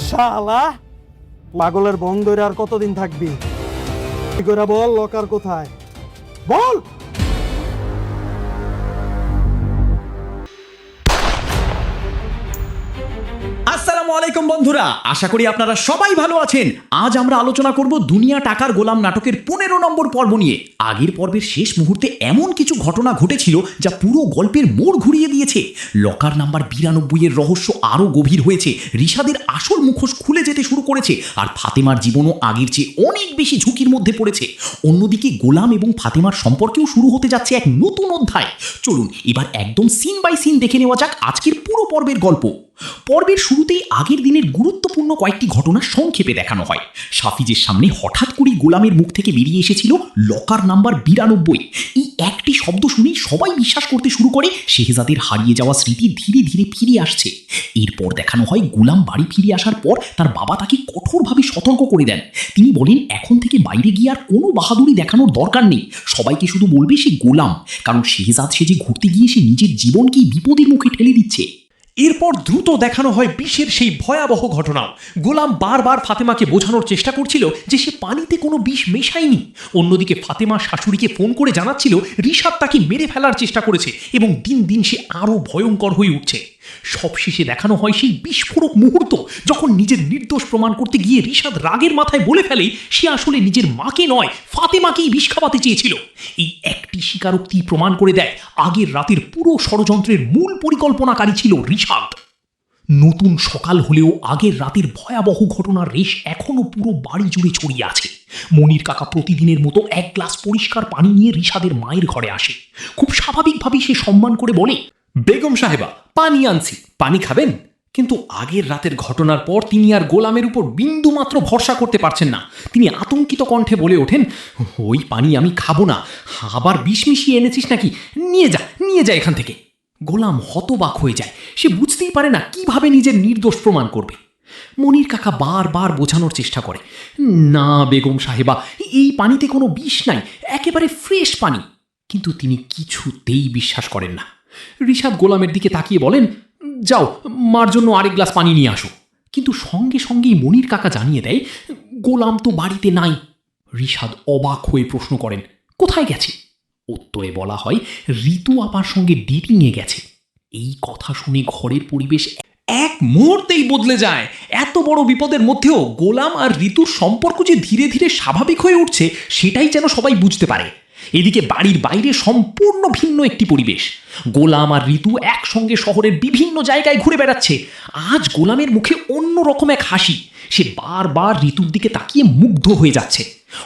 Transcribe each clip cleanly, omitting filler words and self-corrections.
শালা পাগলের বন্ধরে আর কতদিন থাকবি? কি করে বল, লকার কোথায় বল। আসসালামু আলাইকুম বন্ধুরা, আশা করি আপনারা সবাই ভালো আছেন। আজ আমরা আলোচনা করব দুনিয়া টাকার গোলাম নাটকের 15 নম্বর পর্ব নিয়ে। আগের পর্বের শেষ মুহূর্তে এমন কিছু ঘটনা ঘটেছিল যা পুরো গল্পের মোড় ঘুরিয়ে দিয়েছে। লকার নাম্বার 92 এর রহস্য আরো গভীর হয়েছে, রিশাদের আসল মুখোশ খুলে যেতে শুরু করেছে, আর ফাতেমার জীবনও আগের চেয়ে অনেক বেশি ঝুঁকির মধ্যে পড়েছে। অন্যদিকে গোলাম এবং ফাতেমার সম্পর্কেও শুরু হতে যাচ্ছে এক নতুন অধ্যায়। চলুন এবার একদম সিন বাই সিন দেখে নেওয়া যাক আজকের পুরো পর্বের গল্প। পর্বের শুরুতেই আগের দিনের গুরুত্বপূর্ণ কয়েকটি ঘটনা সংক্ষেপে দেখানো হয়। সাফিজের সামনে হঠাৎ করেই গোলামের মুখ থেকে বেরিয়ে এসেছিল লকার নাম্বার 92। এই একটি শব্দ শুনেই সবাই বিশ্বাস করতে শুরু করে শেহজাদের হারিয়ে যাওয়া স্মৃতি ধীরে ধীরে ফিরে আসছে। এরপর দেখানো হয় গোলাম বাড়ি ফিরে আসার পর তার বাবা তাকে কঠোরভাবে সতর্ক করে দেন। তিনি বলেন এখন থেকে বাইরে গিয়ে আর কোনো বাহাদুরি দেখানোর দরকার নেই, সবাইকে শুধু বলবে সে গোলাম, কারণ শেহজাদ সেজে ঘুরতে গিয়ে সে নিজের জীবনকেই বিপদের মুখে ঠেলে দিচ্ছে। এরপর দ্রুত দেখানো হয় বিষের সেই ভয়াবহ ঘটনাও। গোলাম বারবার ফাতেমাকে বোঝানোর চেষ্টা করছিল যে সে পানিতে কোনো বিষ মেশায়নি। অন্যদিকে ফাতেমা শাশুড়িকে ফোন করে জানাচ্ছিল রিশাদ তাকে মেরে ফেলার চেষ্টা করেছে এবং দিন দিন সে আরও ভয়ঙ্কর হয়ে উঠছে। সবশেষে দেখানো হয় সেই বিস্ফোরক মুহূর্ত যখন নিজের নির্দোষ প্রমাণ করতে গিয়ে রিশাদ রাগের মাথায় বলে ফেলে সে আসলে নিজের মাকে নয় ফাতেমাকেই বিষ খাওয়াতে চেয়েছিল। এই একটি স্বীকারোক্তি প্রমাণ করে দেয় আগের রাতের পুরো ষড়যন্ত্রের মূল পরিকল্পনাকারী ছিল রিশাদ। নতুন সকাল হলেও আগের রাতের ভয়াবহ ঘটনার রেশ এখনো পুরো বাড়ি জুড়ে ছড়িয়ে আছে। মনির কাকা প্রতিদিনের মতো এক গ্লাস পরিষ্কার পানি নিয়ে রিশাদের মায়ের ঘরে আসে। খুব স্বাভাবিকভাবেই সে সম্মান করে বলে, বেগম সাহেবা, পানি আনছি, পানি খাবেন? কিন্তু আগের রাতের ঘটনার পর তিনি আর গোলামের উপর বিন্দু মাত্র ভরসা করতে পারছেন না। তিনি আতঙ্কিত কণ্ঠে বলে ওঠেন, ওই পানি আমি খাবো না। আবার বিষ মিশিয়ে এনেছিস নাকি? নিয়ে যা এখান থেকে। গোলাম হতবাক হয়ে যায়, সে বুঝতেই পারে না কিভাবে নিজের নির্দোষ প্রমাণ করবে। মনির কাকা বারবার বোঝানোর চেষ্টা করে, না বেগম সাহেবা, এই পানিতে কোনো বিষ নাই, একেবারে ফ্রেশ পানি। কিন্তু তিনি কিছুতেই বিশ্বাস করেন না। রিশাদ গোলামের দিকে তাকিয়ে বলেন, যাও মার জন্য আরেক গ্লাস পানি নিয়ে আসো। কিন্তু সঙ্গে সঙ্গেই মনির কাকা জানিয়ে দেয়, গোলাম তো বাড়িতে নাই। রিশাদ অবাক হয়ে প্রশ্ন করেন, কোথায় গেছে? উত্তরে বলা হয় ঋতু আপার সঙ্গে ডেটিংয়ে গেছে। এই কথা শুনে ঘরের পরিবেশ এক মুহূর্তেই বদলে যায়। এত বড় বিপদের মধ্যেও গোলাম আর ঋতুর সম্পর্ক যে ধীরে ধীরে স্বাভাবিক হয়ে উঠছে সেটাই যেন সবাই বুঝতে পারে। এদিকে বাড়ির বাইরে সম্পূর্ণ ভিন্ন একটি পরিবেশ। গোলাম আর ঋতু একসঙ্গে শহরের বিভিন্ন জায়গায় ঘুরে বেড়াচ্ছে। আজ গোলামের মুখে অন্য রকম এক হাসি। সে বারবার ঋতুর দিকে তাকিয়ে মুগ্ধ হয়ে যাচ্ছে।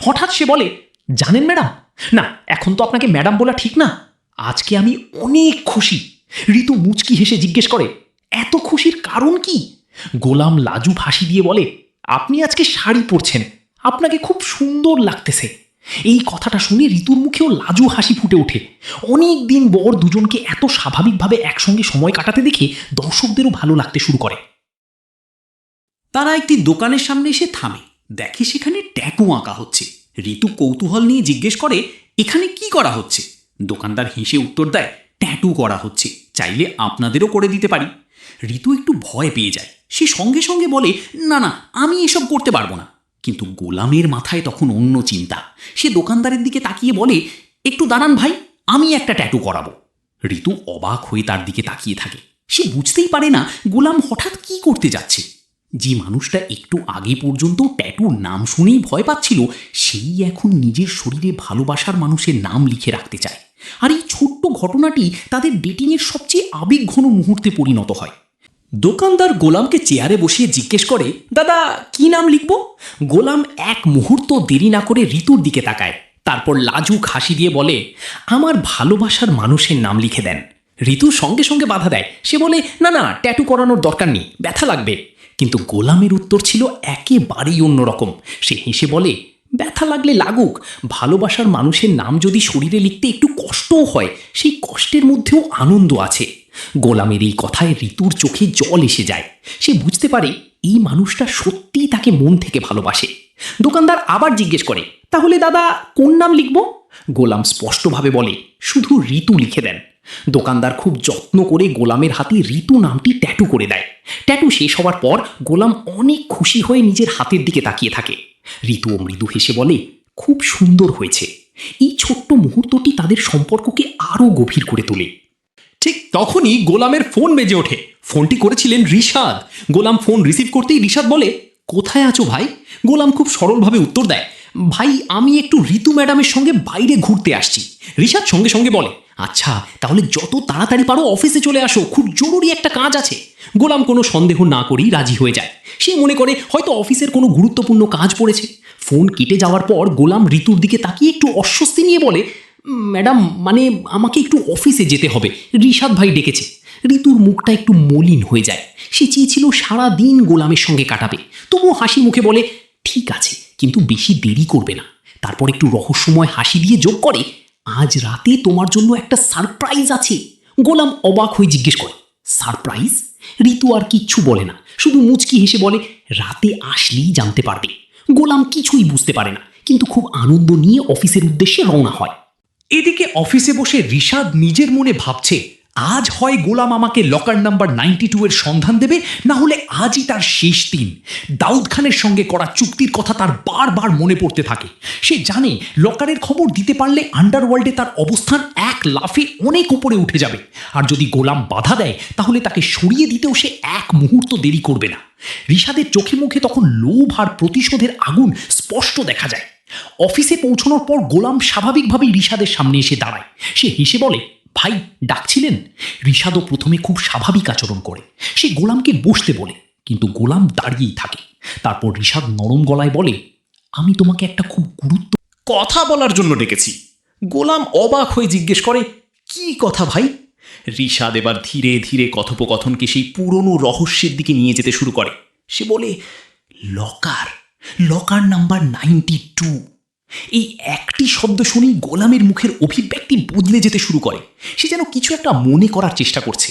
হঠাৎ সে বলে, জানেন ম্যাডাম, না এখন তো আপনাকে ম্যাডাম বলা ঠিক না, আজকে আমি অনেক খুশি। ঋতু মুচকি হেসে জিজ্ঞেস করে, এত খুশির কারণ কি? গোলাম লাজুক হাসি দিয়ে বলে, আপনি আজকে শাড়ি পরছেন, আপনাকে খুব সুন্দর লাগতেছে। এই কথাটা শুনে ঋতুর মুখেও লাজু হাসি ফুটে ওঠে। অনেক দিন পর দুজনকে এত স্বাভাবিকভাবে একসঙ্গে সময় কাটাতে দেখে দর্শকদেরও ভালো লাগতে শুরু করে। তারা একটি দোকানের সামনে এসে থামে, দেখে সেখানে ট্যাটু আঁকা হচ্ছে। ঋতু কৌতূহল নিয়ে জিজ্ঞেস করে, এখানে কি করা হচ্ছে? দোকানদার হেসে উত্তর দেয়, ট্যাটু করা হচ্ছে, চাইলে আপনাদেরও করে দিতে পারি। ঋতু একটু ভয় পেয়ে যায়, সে সঙ্গে সঙ্গে বলে, না না, আমি এসব করতে পারবো না। কিন্তু গোলামের মাথায় তখন অন্য চিন্তা। সে দোকানদারের দিকে তাকিয়ে বলে, একটু দাঁড়ান ভাই, আমি একটা ট্যাটু করাবো। ঋতু অবাক হয়ে তার দিকে তাকিয়ে থাকে। সে বুঝতেই পারে না গোলাম হঠাৎ কি করতে যাচ্ছে। যে মানুষটা একটু আগে পর্যন্ত ট্যাটুর নাম শুনেই ভয় পাচ্ছিল, সেই এখন নিজের শরীরে ভালোবাসার মানুষের নাম লিখে রাখতে চায়। আর এই ছোট্ট ঘটনাটি তাদের ডেটিংয়ের সবচেয়ে আবেগঘন মুহূর্তে পরিণত হয়। দোকানদার গোলামকে চেয়ারে বসিয়ে জিজ্ঞেস করে, দাদা কি নাম লিখব? গোলাম এক মুহূর্ত দেরি না করে ঋতুর দিকে তাকায়, তারপর লাজুক হাসি দিয়ে বলে, আমার ভালোবাসার মানুষের নাম লিখে দেন। ঋতু সঙ্গে সঙ্গে বাধা দেয়, সে বলে, না না, ট্যাটু করানোর দরকার নেই, ব্যথা লাগবে। কিন্তু গোলামের উত্তর ছিল একেবারেই অন্যরকম। সে হেসে বলে, ব্যথা লাগলে লাগুক, ভালোবাসার মানুষের নাম যদি শরীরে লিখতে একটু কষ্টও হয়, সেই কষ্টের মধ্যেও আনন্দ আছে। গোলামের এই কথায় ঋতুর চোখে জল এসে যায়। সে বুঝতে পারে এই মানুষটা সত্যিই তাকে মন থেকে ভালোবাসে। দোকানদার আবার জিজ্ঞেস করে, তাহলে দাদা কোন নাম লিখব? গোলাম স্পষ্টভাবে বলে, শুধু ঋতু লিখে দেন। দোকানদার খুব যত্ন করে গোলামের হাতে ঋতু নামটি ট্যাটু করে দেয়। ট্যাটু শেষ হওয়ার পর গোলাম অনেক খুশি হয়ে নিজের হাতের দিকে তাকিয়ে থাকে। ঋতুও মৃদু হেসে বলে, খুব সুন্দর হয়েছে। এই ছোট্ট মুহূর্তটি তাদের সম্পর্ককে আরও গভীর করে তোলে। ঠিক তখনই গোলামের ফোন বেজে ওঠে। ফোনটি করেছিলেন ঋষাদ। গোলাম ফোন রিসিভ করতেই ঋষাদ বলে, কোথায় আছো ভাই? গোলাম খুব সরলভাবে উত্তর দেয়, ভাই আমি একটু ঋতু ম্যাডামের সঙ্গে বাইরে ঘুরতে আসছি। ঋষাদ সঙ্গে সঙ্গে বলে, আচ্ছা তাহলে যত তাড়াতাড়ি পারো অফিসে চলে আসো, খুব জরুরি একটা কাজ আছে। গোলাম কোনো সন্দেহ না করেই রাজি হয়ে যায়। সে মনে করে হয়তো অফিসের কোনো গুরুত্বপূর্ণ কাজ পড়েছে। ফোন কেটে যাওয়ার পর গোলাম ঋতুর দিকে তাকিয়ে একটু অস্বস্তি নিয়ে বলে, ম্যাডাম মানে আমাকে একটু অফিসে যেতে হবে, ঋষাদ ভাই ডেকেছে। ঋতুর মুখটা একটু মলিন হয়ে যায়। সে চেয়েছিল সারা দিন গোলামের সঙ্গে কাটাবে, তবুও হাসি মুখে বলে, ঠিক আছে, কিন্তু বেশি দেরি করবে না। তারপর একটু রহস্যময় হাসি দিয়ে যোগ করে, আজ রাতে তোমার জন্য একটা সারপ্রাইজ আছে। গোলাম অবাক হয়ে জিজ্ঞেস করে, সারপ্রাইজ? ঋতু আর কিচ্ছু বলে না, শুধু মুচকি হেসে বলে, রাতে আসলেই জানতে পারবে। গোলাম কিছুই বুঝতে পারে না, কিন্তু খুব আনন্দ নিয়ে অফিসের উদ্দেশ্যে রওনা হয়। এদিকে অফিসে বসে ঋষাদ নিজের মনে ভাবছে, আজ হয় গোলাম আমাকে লকার নাম্বার 92 এর সন্ধান দেবে, না হলে আজই তার শেষ দিন। দাউদ খানের সঙ্গে করা চুক্তির কথা তার বারবার মনে পড়তে থাকে। সে জানে লকারের খবর দিতে পারলে আন্ডারওয়ার্ল্ডে তার অবস্থান এক লাফে অনেক উপরে উঠে যাবে। আর যদি গোলাম বাধা দেয় তাহলে তাকে সরিয়ে দিতেও সে এক মুহূর্ত দেরি করবে না। ঋষাদের চোখে মুখে তখন লোভ আর প্রতিশোধের আগুন স্পষ্ট দেখা যায়। অফিসে পৌঁছানোর পর গোলাম স্বাভাবিকভাবেই ঋষাদের সামনে এসে দাঁড়ায়। সে হেসে বলে, ভাই ডাকছিলেন? ঋষাদও প্রথমে খুব স্বাভাবিক আচরণ করে। সে গোলামকে বসতে বলে, কিন্তু গোলাম দাঁড়িয়েই থাকে। তারপর ঋষাদ নরম গলায় বলে, আমি তোমাকে একটা খুব কথা বলার জন্য ডেকেছি। গোলাম অবাক হয়ে জিজ্ঞেস করে, কি কথা ভাই? ঋষাদ এবার ধীরে ধীরে কথোপকথনকে সেই পুরনো রহস্যের দিকে নিয়ে যেতে শুরু করে। সে বলে, লকার, লকার নাম্বার 92। এই একটি শব্দ শুনেই গোলামের মুখের অভিব্যক্তি বদলে যেতে শুরু করে। সে যেন কিছু একটা মনে করার চেষ্টা করছে।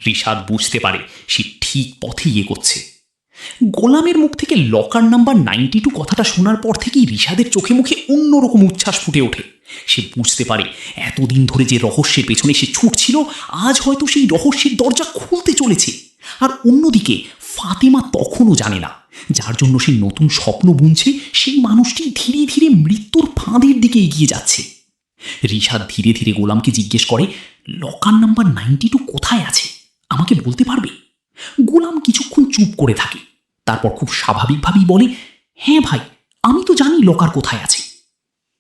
ঋষাদ বুঝতে পারে সে ঠিক পথেই এগোচ্ছে। গোলামের মুখ থেকে লকার নাম্বার 92 কথাটা শোনার পর থেকেই ঋষাদের চোখে মুখে অন্যরকম উচ্ছ্বাস ফুটে ওঠে। সে বুঝতে পারে এতদিন ধরে যে রহস্যের পেছনে সে ছুটছিল, আজ হয়তো সেই রহস্যের দরজা খুলতে চলেছে। আর অন্যদিকে ফাতেমা তখনও জানে না, যার জন্য সে নতুন স্বপ্ন বুনছে সেই মানুষটি ধীরে ধীরে মৃত্যুর ফাঁদের দিকে এগিয়ে যাচ্ছে। ঋষাদ ধীরে ধীরে গোলামকে জিজ্ঞেস করে, লকার নাম্বার 92 কোথায় আছে, আমাকে বলতে পারবে? গোলাম কিছুক্ষণ চুপ করে থাকে, তারপর খুব স্বাভাবিকভাবেই বলে, হ্যাঁ ভাই, আমি তো জানি লকার কোথায় আছে।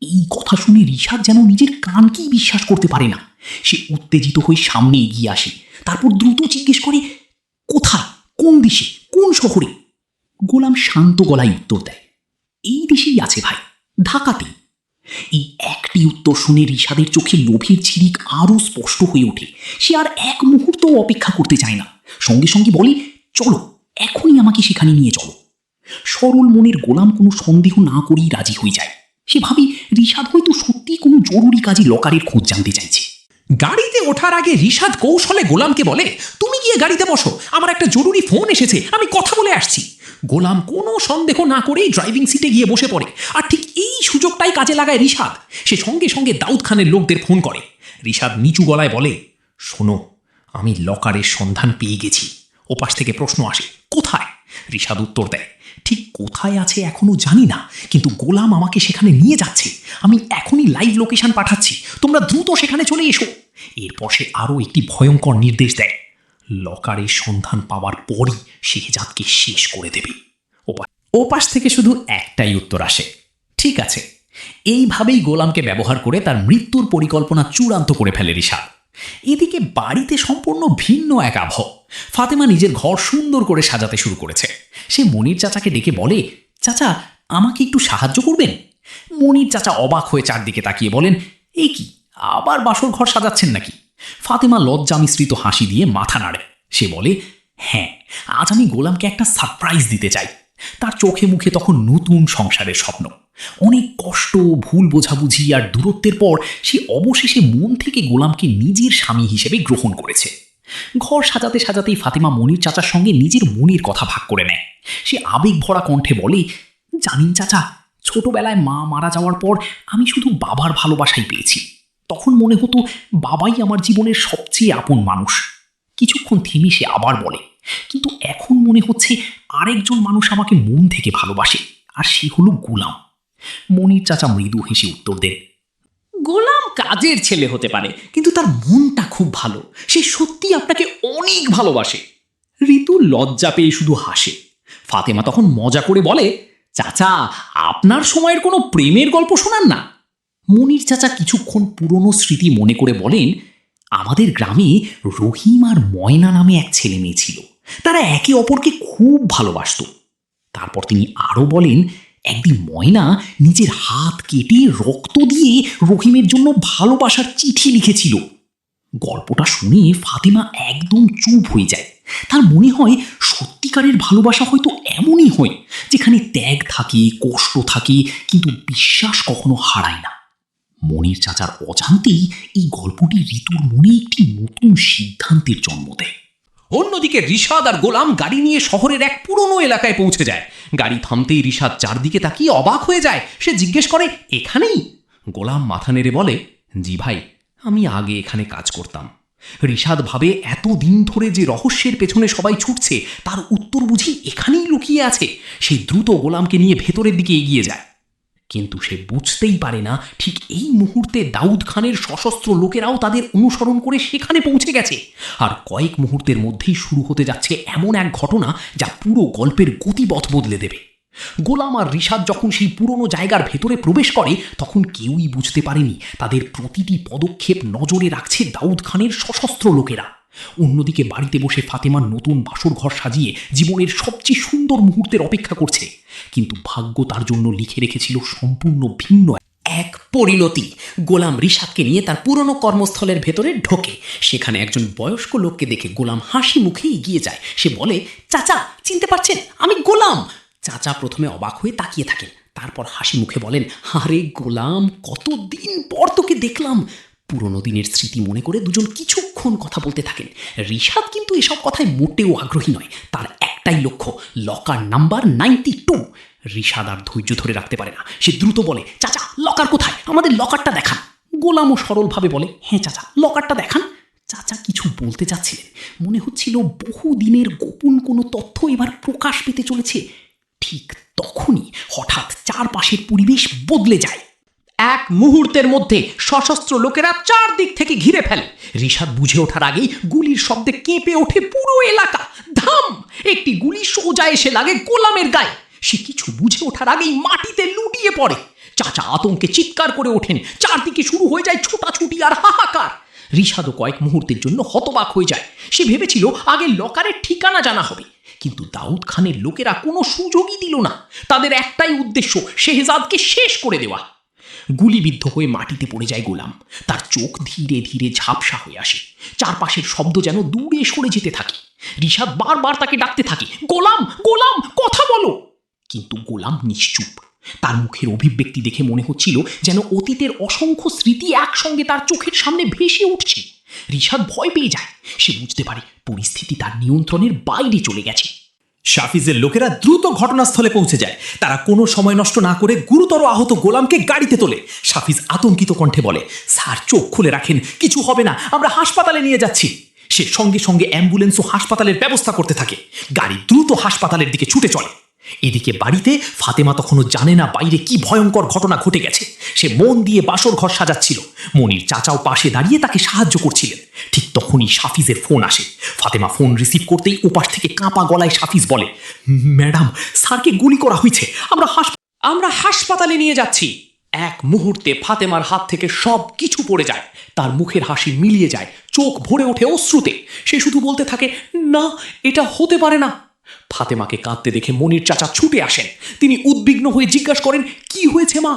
এই কথা শুনে ঋষাদ যেন নিজের কানকেই বিশ্বাস করতে পারে না। সে উত্তেজিত হয়ে সামনে এগিয়ে আসে, তারপর দ্রুত জিজ্ঞেস করে, কোথায়, কোন দেশে, কোন শহরে? গোলাম শান্ত গলায় উত্তর দেয়, এই দেশেই আছে ভাই, ঢাকাতেই। এই একটি উত্তর শুনে ঋষাদের চোখে লোভের ঝিলিক আরও স্পষ্ট হয়ে ওঠে। সে আর এক মুহূর্তও অপেক্ষা করতে চায় না, সঙ্গে সঙ্গে বলে, চলো এখনই আমাকে সেখানে নিয়ে চলো। সরল মনের গোলাম কোনো সন্দেহ না করেই রাজি হয়ে যায়। সে ভাবে ঋষাদ হয়তো সত্যিই কোনো জরুরি কাজে লকারের খোঁজ জানতে চাইছে। গাড়িতে ওঠার আগে ঋষাদ কৌশলে গোলামকে বলে, তুমি গিয়ে গাড়িতে বসো, আমার একটা জরুরি ফোন এসেছে, আমি কথা বলে আসছি। গোলাম কোনো সন্দেহ না করেই ড্রাইভিং সিটে গিয়ে বসে পড়ে। আর ঠিক এই সুযোগটাই কাজে লাগায় ঋষাদ। সে সঙ্গে সঙ্গে দাউদ খানের লোকদের ফোন করে। ঋষাদ নিচু গলায় বলে, শোনো, আমি লকারের সন্ধান পেয়ে গেছি। ওপাশ থেকে প্রশ্ন আসে, কোথায়? ঋষাদ উত্তর দেয়, ঠিক কোথায় আছে এখনো জানি না, কিন্তু গোলাম আমাকে সেখানে নিয়ে যাচ্ছে। আমি এখনই লাইভ লোকেশন পাঠাচ্ছি, তোমরা দ্রুত সেখানে চলে এসো। এরপর সে আরও একটি ভয়ঙ্কর নির্দেশ দেয়, লকারের সন্ধান পাওয়ার পরই শেহজাদকে শেষ করে দেবে। ওপাশ থেকে শুধু একটাই উত্তর আসে, ঠিক আছে। এইভাবেই গোলামকে ব্যবহার করে তার মৃত্যুর পরিকল্পনা চূড়ান্ত করে ফেলে ঋষাদ। এদিকে বাড়িতে সম্পূর্ণ ভিন্ন এক আবহ। ফাতেমা নিজের ঘর সুন্দর করে সাজাতে শুরু করেছে। সে মনির চাচাকে ডেকে বলে, চাচা আমাকে একটু সাহায্য করবেন? মনির চাচা অবাক হয়ে চারদিকে তাকিয়ে বলেন, এই কি, আবার বাসর ঘর সাজাচ্ছেন নাকি? ফাতেমা লজ্জা মিশ্রিত হাসি দিয়ে মাথা নাড়ে। সে বলে, হ্যাঁ, আজ আমি গোলামকে একটা সারপ্রাইজ দিতে চাই। তার চোখে মুখে তখন নতুন সংসারের স্বপ্ন। অনেক কষ্ট, ভুল বোঝাবুঝি আর দূরত্বের পর সে অবশেষে মন থেকে গোলামকে নিজের স্বামী হিসেবে গ্রহণ করেছে। ঘর সাজাতে সাজাতেই ফাতেমা মনির চাচার সঙ্গে নিজের মনের কথা ভাগ করে নেয়। সে আবেগ ভরা কণ্ঠে বলে, জানিন চাচা, ছোটবেলায় মা মারা যাওয়ার পর আমি শুধু বাবার ভালোবাসাই পেয়েছি। তখন মনে হতো বাবাই আমার জীবনের সবচেয়ে আপন মানুষ। কিছুক্ষণ থেমে সে আবার বলে, কিন্তু এখন মনে হচ্ছে আরেকজন মানুষ আমাকে মন থেকে ভালোবাসে, আর সে হলো গোলাম। মনির চাচা মৃদু হেসে উত্তর দেন, গোলাম কাজের ছেলে হতে পারে, কিন্তু তার মনটা খুব ভালো, সে সত্যি আপনাকে অনেক ভালোবাসে। ঋতু লজ্জা পেয়ে শুধু হাসে। ফাতেমা তখন মজা করে বলে, চাচা আপনার সময়ের কোনো প্রেমের গল্প শোনান না। মনির চাচা কিছুক্ষণ পুরনো স্মৃতি মনে করে বলেন, আমাদের গ্রামে রহিম আর ময়না নামে এক ছেলে মেয়ে ছিল, তারা একে অপরকে খুব ভালোবাসত। তারপর তিনি আরও বলেন, একদিন ময়না নিজের হাত কেটে রক্ত দিয়ে রহিমের জন্য ভালোবাসার চিঠি লিখেছিল। গল্পটা শুনে ফাতেমা একদম চুপ হয়ে যায়। তার মনে হয় সত্যিকারের ভালোবাসা হয়তো এমনই হয়, যেখানে ত্যাগ থাকে, কষ্ট থাকে, কিন্তু বিশ্বাস কখনো হারায় না। মনির চাচার অজান্তেই এই গল্পটি ঋতুর মনে একটি নতুন সিদ্ধান্তের জন্ম দেয়। অন্যদিকে রিশাদ আর গোলাম গাড়ি নিয়ে শহরের এক পুরনো এলাকায় পৌঁছে যায়। গাড়ি থামতেই রিশাদ চারদিকে তাকিয়ে অবাক হয়ে যায়। সে জিজ্ঞেস করে, এখানেই? গোলাম মাথা নেড়ে বলে, জি ভাই, আমি আগে এখানে কাজ করতাম। রিশাদ ভাবে এতদিন ধরে যে রহস্যের পেছনে সবাই ছুটছে তার উত্তর বুঝি এখানেই লুকিয়ে আছে। সে দ্রুত গোলামকে নিয়ে ভেতরের দিকে এগিয়ে যায়, কিন্তু সে বুঝতেই পারে না ঠিক এই মুহূর্তে দাউদ খানের সশস্ত্র লোকেরাও তাদের অনুসরণ করে সেখানে পৌঁছে গেছে। আর কয়েক মুহূর্তের মধ্যেই শুরু হতে যাচ্ছে এমন এক ঘটনা যা পুরো গল্পের গতিপথ বদলে দেবে। গোলাম আর রিশাদ যখন সেই পুরনো জায়গার ভেতরে প্রবেশ করে, তখন কেউই বুঝতে পারেনি তাদের প্রতিটি পদক্ষেপ নজরে রাখছে দাউদ খানের সশস্ত্র লোকেরা। অন্যদিকে বাড়িতে বসে ফাতেমার নতুন বাসর ঘর সাজিয়ে জীবনের সবচেয়ে সুন্দর মুহূর্তের অপেক্ষা করছে, কিন্তু ভাগ্য তার জন্য লিখে রেখেছিল সম্পূর্ণ ভিন্ন এক পরিণতি। গোলাম রিশাদকে নিয়ে তার পুরনো কর্মস্থলের ভেতরে ঢোকে। সেখানে একজন বয়স্ক লোককে দেখে গোলাম হাসি মুখে এগিয়ে যায়। সে বলে, চাচা চিনতে পারছেন, আমি গোলাম। চাচা প্রথমে অবাক হয়ে তাকিয়ে থাকেন, তারপর হাসি মুখে বলেন, আরে গোলাম, কতদিন পর তোকে দেখলাম। পুরনো দিনের স্মৃতি মনে করে দুজন কিছুক্ষণ কথা বলতে থাকেন। রিশাদ কিন্তু এসব কথায় মোটেও আগ্রহী নয়, তার একটাই লক্ষ্য, লকার নাম্বার 92। রিশাদ আর ধৈর্য ধরে রাখতে পারে না, সে দ্রুত বলে, চাচা লকার কোথায়, আমাদের লকারটা দেখান। গোলামও সরলভাবে বলে, হ্যাঁ চাচা, লকারটা দেখান। চাচা কিছু বলতে চাচ্ছিলেন, মনে হচ্ছিল বহুদিনের গোপন কোনো তথ্য এবার প্রকাশ পেতে চলেছে। ঠিক তখনই হঠাৎ চারপাশের পরিবেশ বদলে যায়। এক মুহূর্তের মধ্যে সশস্ত্র লোকেরা চারদিক থেকে ঘিরে ফেলে। রিশাদ বুঝে ওঠার আগেই গুলির শব্দে কেঁপে ওঠে পুরো এলাকা। ধাম! একটি গুলি সোজা এসে লাগে গোলামের গায়ে। সে কিছু বুঝে ওঠার আগেই মাটিতে লুটিয়ে পড়ে। চাচা আতঙ্কে চিৎকার করে ওঠেন। চারদিকে শুরু হয়ে যায় ছোটাছুটি আর হাহাকার। রিশাদও কয়েক মুহূর্তের জন্য হতবাক হয়ে যায়। সে ভেবেছিল আগে লকারের ঠিকানা জানা হবে, কিন্তু দাউদ খানের লোকেরা কোনো সুযোগই দিল না। তাদের একটাই উদ্দেশ্য, শেহজাদকে শেষ করে দেওয়া। গুলিবিদ্ধ হয়ে মাটিতে পড়ে যায় গোলাম। তার চোখ ধীরে ধীরে ঝাপসা হয়ে আসে। চারপাশের শব্দ যেন দূরে সরে যেতে থাকে। রিশাদ বারবার তাকে ডাকতে থাকে, গোলাম, গোলাম, কথা বলো। কিন্তু গোলাম নিশ্চুপ। তার মুখের অভিব্যক্তি দেখে মনে হচ্ছিল যেন অতীতের অসংখ্য স্মৃতি একসঙ্গে তার চোখের সামনে ভেসে উঠছে। রিশাদ ভয় পেয়ে যায়। সে বুঝতে পারে পরিস্থিতি তার নিয়ন্ত্রণের বাইরে চলে গেছে। শাফিজের লোকেরা দ্রুত ঘটনাস্থলে পৌঁছে যায়। তারা কোনো সময় নষ্ট না করে গুরুতর আহত গোলামকে গাড়িতে তোলে। শাফিজ আতঙ্কিত কণ্ঠে বলে, স্যার চোখ খুলে রাখেন, কিছু হবে না, আমরা হাসপাতালে নিয়ে যাচ্ছি। সে সঙ্গে সঙ্গে অ্যাম্বুলেন্স ও হাসপাতালের ব্যবস্থা করতে থাকে। গাড়ি দ্রুত হাসপাতালের দিকে ছুটে চলে। এদিকে বাড়িতে ফাতেমা তখনও জানে না বাইরে কি ভয়ঙ্কর ঘটনা ঘটে গেছে। সে মন দিয়ে বাসর ঘর সাজাচ্ছিল। মনির চাচাও পাশে দাঁড়িয়ে তাকে সাহায্য করছিলেন। ঠিক তখনই শাফিজের ফোন আসে। ফাতেমা ফোন রিসিভ করতেই ওপাশ থেকে কাঁপা গলায় শাফিজ বলে, ম্যাডাম, স্যারকে গুলি করা হয়েছে, আমরা হাসপাতালে নিয়ে যাচ্ছি। এক মুহূর্তে ফাতেমার হাত থেকে সব কিছু পড়ে যায়। তার মুখের হাসি মিলিয়ে যায়, চোখ ভরে ওঠে অশ্রুতে। সে শুধু বলতে থাকে, না, এটা হতে পারে না। ফাতেমাকে কাঁদতে দেখে মনির চাচা ছুটে আসেন। তিনি উদ্বিগ্ন হয়ে জিজ্ঞাসা করেন, কি হয়েছে মা?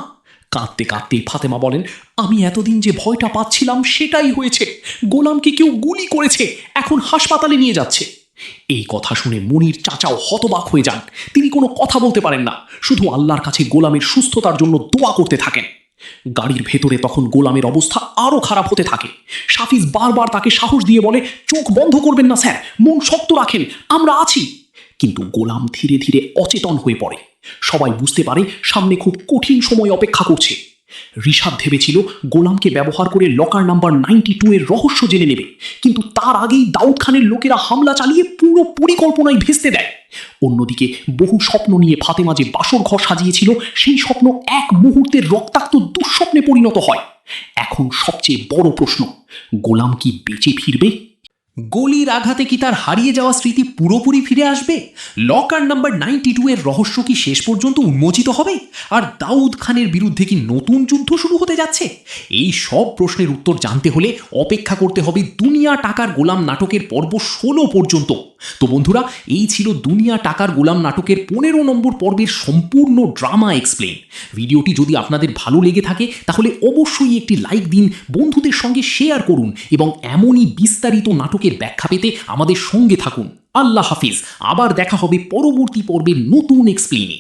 কাঁদতে কাঁদতেই ফাতেমা বলেন, আমি এতদিন যে ভয়টা পাচ্ছিলাম সেটাই হয়েছে। গোলামকে কেউ গুলি করেছে, এখন হাসপাতালে নিয়ে যাচ্ছে। এই কথা শুনে মনির চাচাও হতবাক হয়ে যান। তিনি কোনো কথা বলতে পারেন না, শুধু আল্লাহর কাছে গোলামের সুস্থতার জন্য দোয়া করতে থাকেন। গাড়ির ভেতরে তখন গোলামের অবস্থা আরো খারাপ হতে থাকে। শাফিজ বারবার তাকে সাহস দিয়ে বলে, চোখ বন্ধ করবেন না স্যার, মন শক্ত রাখেন, আমরা আছি। কিন্তু গোলাম ধীরে ধীরে অচেতন হয়ে পড়ে। সবাই বুঝতে পারে সামনে খুব কঠিন সময় অপেক্ষা করছে। ঋষাদ ভেবেছিল গোলামকে ব্যবহার করে লকার নাম্বার 92 এর রহস্য জেনে নেবে, কিন্তু তার আগেই দাউদ খানের লোকেরা হামলা চালিয়ে পুরো পরিকল্পনায় ভেস্তে দেয়। অন্যদিকে বহু স্বপ্ন নিয়ে ফাতেমা যে বাসর ঘর সাজিয়েছিল, সেই স্বপ্ন এক মুহূর্তের রক্তাক্ত দুঃস্বপ্নে পরিণত হয়। এখন সবচেয়ে বড় প্রশ্ন, গোলাম কি বেঁচে ফিরবে? গলির আঘাতে কি তার হারিয়ে যাওয়া স্মৃতি পুরোপুরি ফিরে আসবে? লকার নাম্বার 92 এর রহস্য কি শেষ পর্যন্ত উন্মোচিত হবে? আর দাউদ খানের বিরুদ্ধে কি নতুন যুদ্ধ শুরু হতে যাচ্ছে? এই সব প্রশ্নের উত্তর জানতে হলে অপেক্ষা করতে হবে দুনিয়া টাকার গোলাম নাটকের পর্ব 16 পর্যন্ত। তো বন্ধুরা, এই ছিল দুনিয়া টাকার গোলাম নাটকের 15 নম্বর পর্বের সম্পূর্ণ ড্রামা এক্সপ্লেন। ভিডিওটি যদি আপনাদের ভালো লেগে থাকে তাহলে অবশ্যই একটি লাইক দিন, বন্ধুদের সঙ্গে শেয়ার করুন এবং এমনই বিস্তারিত নাটকের ব্যাখ্যা পেতে আমাদের সঙ্গে থাকুন। আল্লাহ হাফিজ। আবার দেখা হবে পরবর্তী পর্বের নতুন এক্সপ্লেনে।